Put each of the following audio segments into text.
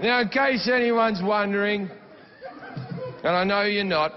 Now, in case anyone's wondering, and I know you're not,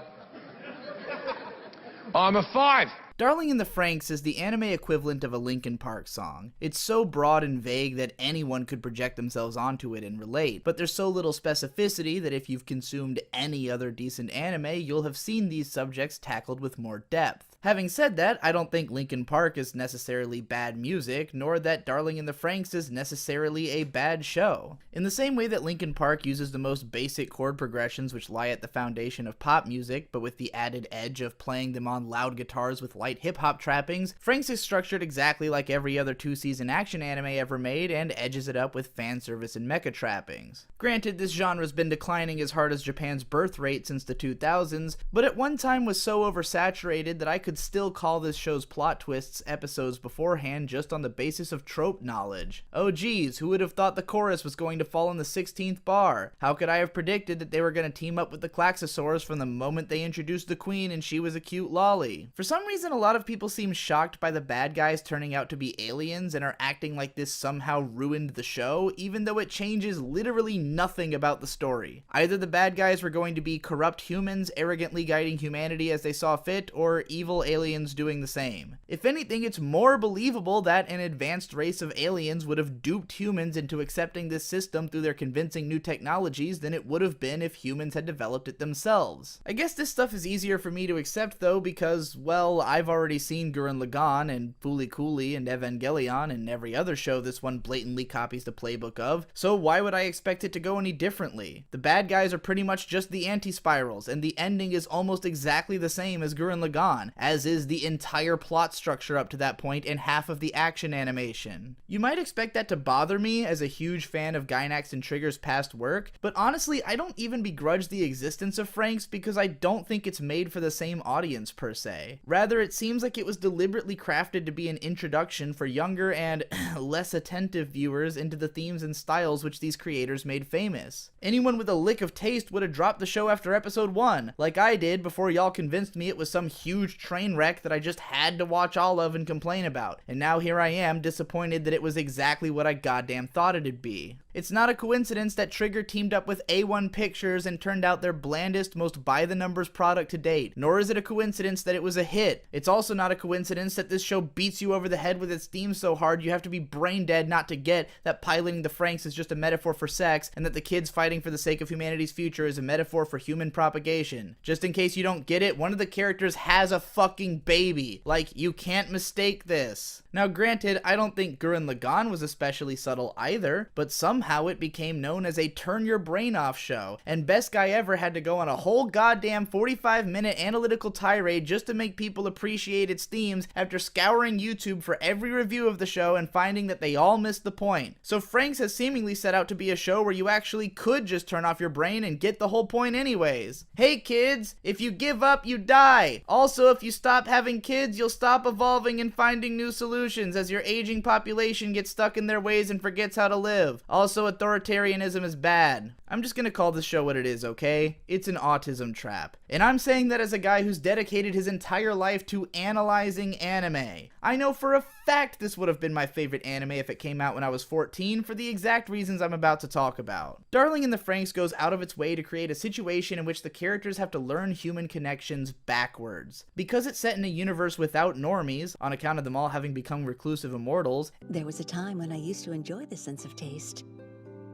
I'm a 5. Darling in the Franxx is the anime equivalent of a Linkin Park song. It's so broad and vague that anyone could project themselves onto it and relate, but there's so little specificity that if you've consumed any other decent anime, you'll have seen these subjects tackled with more depth. Having said that, I don't think Linkin Park is necessarily bad music, nor that Darling in the Franxx is necessarily a bad show. In the same way that Linkin Park uses the most basic chord progressions which lie at the foundation of pop music, but with the added edge of playing them on loud guitars with light hip-hop trappings, Franxx is structured exactly like every other 2-season action anime ever made and edges it up with fan service and mecha trappings. Granted, this genre's been declining as hard as Japan's birth rate since the 2000s, but at one time was so oversaturated that I could still call this show's plot twists episodes beforehand just on the basis of trope knowledge. Oh geez, who would have thought the chorus was going to fall in the 16th bar? How could I have predicted that they were going to team up with the Klaxosaurs from the moment they introduced the queen and she was a cute lolly? For some reason, a lot of people seem shocked by the bad guys turning out to be aliens and are acting like this somehow ruined the show, even though it changes literally nothing about the story. Either the bad guys were going to be corrupt humans arrogantly guiding humanity as they saw fit, or evil aliens doing the same. If anything, it's more believable that an advanced race of aliens would have duped humans into accepting this system through their convincing new technologies than it would have been if humans had developed it themselves. I guess this stuff is easier for me to accept though because, well, I've already seen Gurren Lagann and Fooly Cooly and Evangelion and every other show this one blatantly copies the playbook of, so why would I expect it to go any differently? The bad guys are pretty much just the anti-spirals, and the ending is almost exactly the same as Gurren Lagann, as is the entire plot structure up to that point and half of the action animation. You might expect that to bother me as a huge fan of Gainax and Trigger's past work, but honestly I don't even begrudge the existence of Franxx because I don't think it's made for the same audience per se. Rather, it seems like it was deliberately crafted to be an introduction for younger and less attentive viewers into the themes and styles which these creators made famous. Anyone with a lick of taste would have dropped the show after episode 1, like I did before y'all convinced me it was some huge train wreck that I just had to watch all of and complain about, and now here I am disappointed that it was exactly what I goddamn thought it'd be. It's not a coincidence that Trigger teamed up with A1 Pictures and turned out their blandest, most by-the-numbers product to date, nor is it a coincidence that it was a hit. It's also not a coincidence that this show beats you over the head with its theme so hard you have to be brain dead not to get that piloting the Franxx is just a metaphor for sex, and that the kids fighting for the sake of humanity's future is a metaphor for human propagation. Just in case you don't get it, one of the characters has a fucking baby. Like, you can't mistake this. Now granted, I don't think Gurren Lagann was especially subtle either, but somehow it became known as a turn your brain off show, and Best Guy Ever had to go on a whole goddamn 45-minute analytical tirade just to make people appreciate its themes after scouring YouTube for every review of the show and finding that they all missed the point. So Franxx has seemingly set out to be a show where you actually could just turn off your brain and get the whole point anyways. Hey kids, if you give up, you die. Also, if you stop having kids, you'll stop evolving and finding new solutions as your aging population gets stuck in their ways and forgets how to live. Also, authoritarianism is bad. I'm just gonna call this show what it is, okay? It's an autism trap. And I'm saying that as a guy who's dedicated his entire life to analyzing anime. I know for a fact this would have been my favorite anime if it came out when I was 14 for the exact reasons I'm about to talk about. Darling in the Franxx goes out of its way to create a situation in which the characters have to learn human connections backwards. Because it's set in a universe without normies, on account of them all having become reclusive immortals. There was a time when I used to enjoy the sense of taste,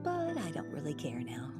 but I don't really care now.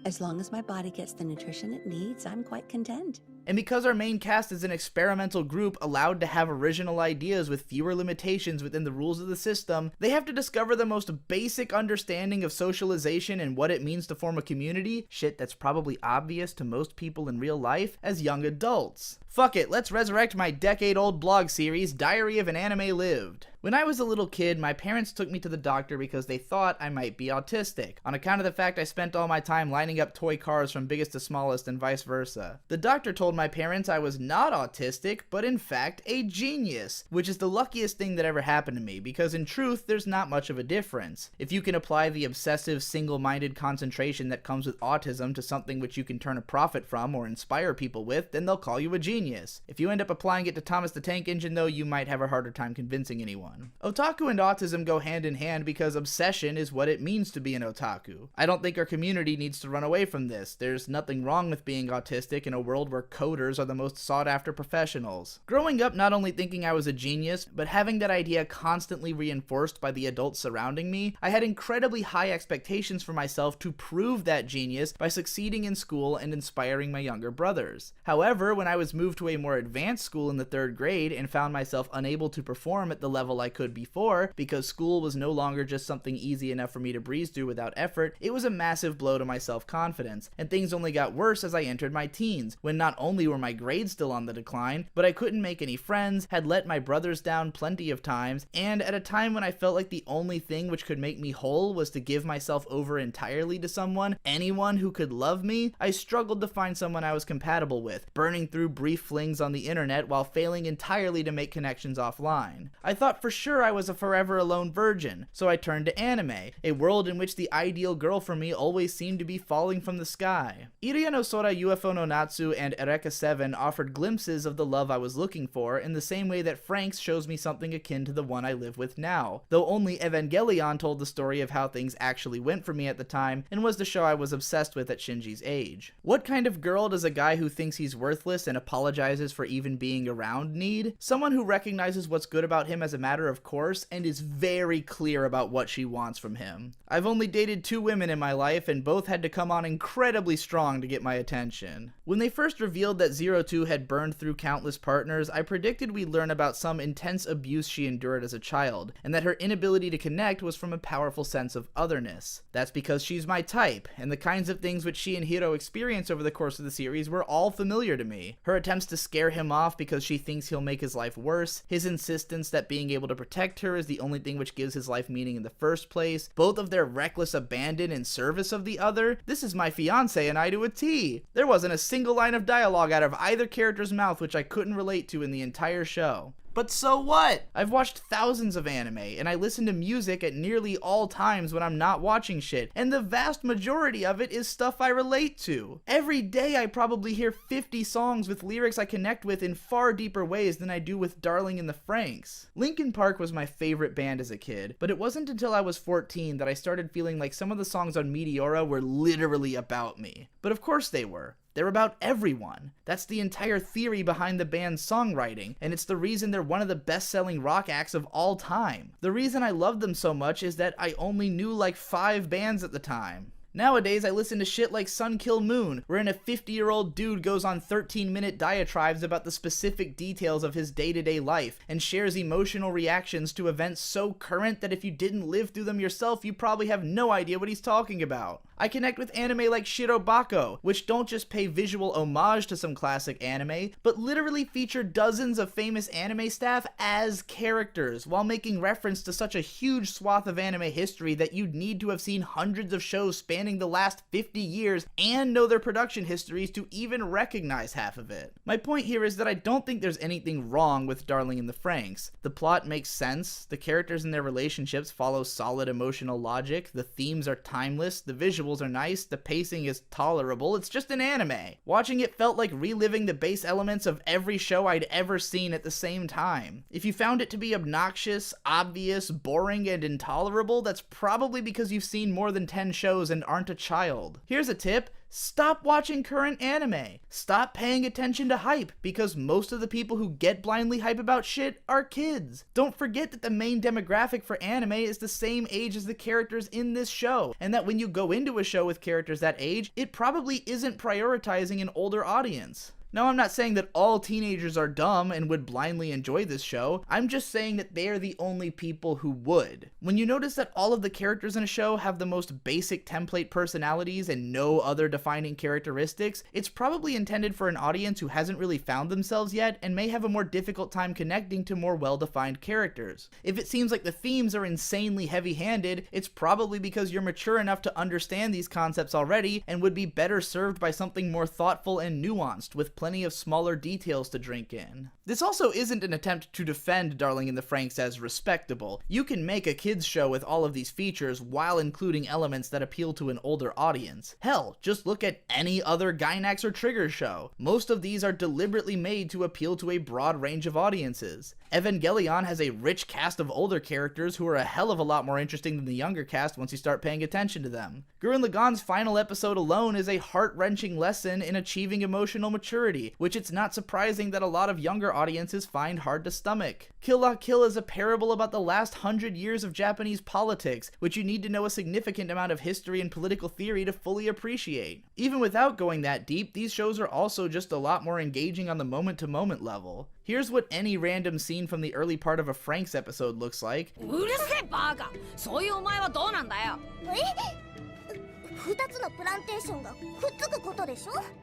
As long as my body gets the nutrition it needs, I'm quite content. And because our main cast is an experimental group allowed to have original ideas with fewer limitations within the rules of the system, they have to discover the most basic understanding of socialization and what it means to form a community, shit that's probably obvious to most people in real life, as young adults. Fuck it, let's resurrect my decade-old blog series, Diary of an Anime Lived. When I was a little kid, my parents took me to the doctor because they thought I might be autistic, on account of the fact I spent all my time lining up toy cars from biggest to smallest and vice versa. The doctor told told my parents I was not autistic, but in fact a genius, which is the luckiest thing that ever happened to me, because in truth, there's not much of a difference. If you can apply the obsessive, single-minded concentration that comes with autism to something which you can turn a profit from or inspire people with, then they'll call you a genius. If you end up applying it to Thomas the Tank Engine, though, you might have a harder time convincing anyone. Otaku and autism go hand in hand because obsession is what it means to be an otaku. I don't think our community needs to run away from this. There's nothing wrong with being autistic in a world where coders are the most sought-after professionals. Growing up not only thinking I was a genius, but having that idea constantly reinforced by the adults surrounding me, I had incredibly high expectations for myself to prove that genius by succeeding in school and inspiring my younger brothers. However, when I was moved to a more advanced school in the 3rd grade and found myself unable to perform at the level I could before, because school was no longer just something easy enough for me to breeze through without effort, it was a massive blow to my self-confidence, and things only got worse as I entered my teens, when not only were my grades still on the decline, but I couldn't make any friends, had let my brothers down plenty of times, and at a time when I felt like the only thing which could make me whole was to give myself over entirely to someone, anyone who could love me, I struggled to find someone I was compatible with, burning through brief flings on the internet while failing entirely to make connections offline. I thought for sure I was a forever alone virgin, so I turned to anime, a world in which the ideal girl for me always seemed to be falling from the sky. Iria no Sora UFO no Natsu and Eureka 7 offered glimpses of the love I was looking for in the same way that Franxx shows me something akin to the one I live with now, though only Evangelion told the story of how things actually went for me at the time and was the show I was obsessed with at Shinji's age. What kind of girl does a guy who thinks he's worthless and apologizes for even being around need? Someone who recognizes what's good about him as a matter of course and is very clear about what she wants from him. I've only dated 2 women in my life and both had to come on incredibly strong to get my attention. When they first revealed that 02 had burned through countless partners, I predicted we'd learn about some intense abuse she endured as a child, and that her inability to connect was from a powerful sense of otherness. That's because she's my type, and the kinds of things which she and Hiro experience over the course of the series were all familiar to me. Her attempts to scare him off because she thinks he'll make his life worse, his insistence that being able to protect her is the only thing which gives his life meaning in the first place, both of their reckless abandon in service of the other. This is my fiance and I to a T. There wasn't a single line of dialogue out of either character's mouth which I couldn't relate to in the entire show. But so what? I've watched thousands of anime, and I listen to music at nearly all times when I'm not watching shit, and the vast majority of it is stuff I relate to. Every day I probably hear 50 songs with lyrics I connect with in far deeper ways than I do with Darling in the Franxx. Linkin Park was my favorite band as a kid, but it wasn't until I was 14 that I started feeling like some of the songs on Meteora were literally about me. But of course they were. They're about everyone. That's the entire theory behind the band's songwriting, and it's the reason they're one of the best-selling rock acts of all time. The reason I love them so much is that I only knew like 5 bands at the time. Nowadays, I listen to shit like Sun Kill Moon, wherein a 50-year-old dude goes on 13-minute diatribes about the specific details of his day-to-day life, and shares emotional reactions to events so current that if you didn't live through them yourself, you probably have no idea what he's talking about. I connect with anime like Shirobako, which don't just pay visual homage to some classic anime, but literally feature dozens of famous anime staff as characters, while making reference to such a huge swath of anime history that you'd need to have seen hundreds of shows spanning the last 50 years and know their production histories to even recognize half of it. My point here is that I don't think there's anything wrong with Darling in the Franxx. The plot makes sense, the characters and their relationships follow solid emotional logic, the themes are timeless, the visuals are nice, the pacing is tolerable, it's just an anime. Watching it felt like reliving the base elements of every show I'd ever seen at the same time. If you found it to be obnoxious, obvious, boring, and intolerable, that's probably because you've seen more than 10 shows and aren't a child. Here's a tip. Stop watching current anime. Stop paying attention to hype, because most of the people who get blindly hype about shit are kids. Don't forget that the main demographic for anime is the same age as the characters in this show, and that when you go into a show with characters that age, it probably isn't prioritizing an older audience. Now, I'm not saying that all teenagers are dumb and would blindly enjoy this show. I'm just saying that they are the only people who would. When you notice that all of the characters in a show have the most basic template personalities and no other defining characteristics, it's probably intended for an audience who hasn't really found themselves yet and may have a more difficult time connecting to more well-defined characters. If it seems like the themes are insanely heavy-handed, it's probably because you're mature enough to understand these concepts already and would be better served by something more thoughtful and nuanced, with plenty of smaller details to drink in. This also isn't an attempt to defend Darling in the Franxx as respectable. You can make a kids show with all of these features while including elements that appeal to an older audience. Hell, just look at any other Gainax or Trigger show. Most of these are deliberately made to appeal to a broad range of audiences. Evangelion has a rich cast of older characters who are a hell of a lot more interesting than the younger cast once you start paying attention to them. Gurren Lagann's final episode alone is a heart-wrenching lesson in achieving emotional maturity, which it's not surprising that a lot of younger audiences find hard to stomach. Kill La Kill is a parable about the last 100 years of Japanese politics, which you need to know a significant amount of history and political theory to fully appreciate. Even without going that deep, these shows are also just a lot more engaging on the moment-to-moment level. Here's what any random scene from the early part of a Franxx episode looks like.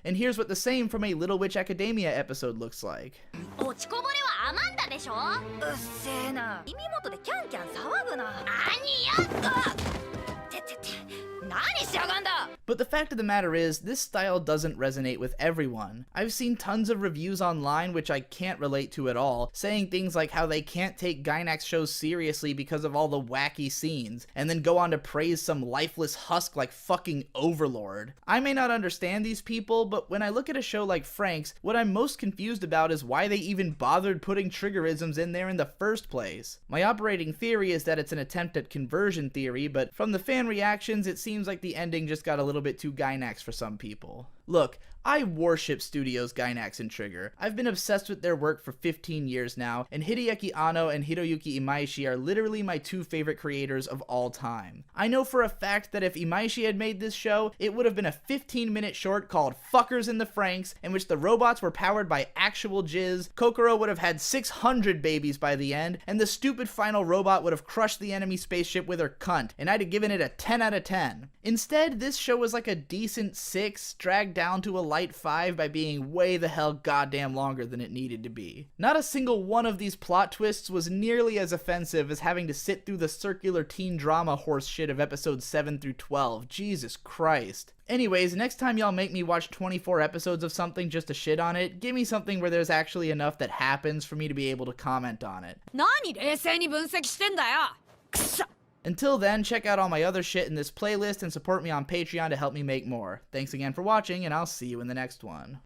And here's what the same from a Little Witch Academia episode looks like. But the fact of the matter is, this style doesn't resonate with everyone. I've seen tons of reviews online which I can't relate to at all, saying things like how they can't take Gainax shows seriously because of all the wacky scenes, and then go on to praise some lifeless husk like fucking Overlord. I may not understand these people, but when I look at a show like Franxx, what I'm most confused about is why they even bothered putting triggerisms in there in the first place. My operating theory is that it's an attempt at conversion theory, but from the fan reactions it seems like the ending just got a little bit too Gainax for some people. Look, I worship Studios Gainax and Trigger. I've been obsessed with their work for 15 years now, and Hideaki Anno and Hiroyuki Imaishi are literally my two favorite creators of all time. I know for a fact that if Imaishi had made this show, it would have been a 15-minute short called Fuckers in the Franxx, in which the robots were powered by actual jizz, Kokoro would have had 600 babies by the end, and the stupid final robot would have crushed the enemy spaceship with her cunt, and I'd have given it a 10 out of 10. Instead, this show was like a decent 6, dragged down to a light 5 by being way the hell goddamn longer than it needed to be. Not a single one of these plot twists was nearly as offensive as having to sit through the circular teen drama horse shit of episodes 7 through 12. Jesus Christ. Anyways, next time y'all make me watch 24 episodes of something just to shit on it, give me something where there's actually enough that happens for me to be able to comment on it. Until then, check out all my other shit in this playlist and support me on Patreon to help me make more. Thanks again for watching, and I'll see you in the next one.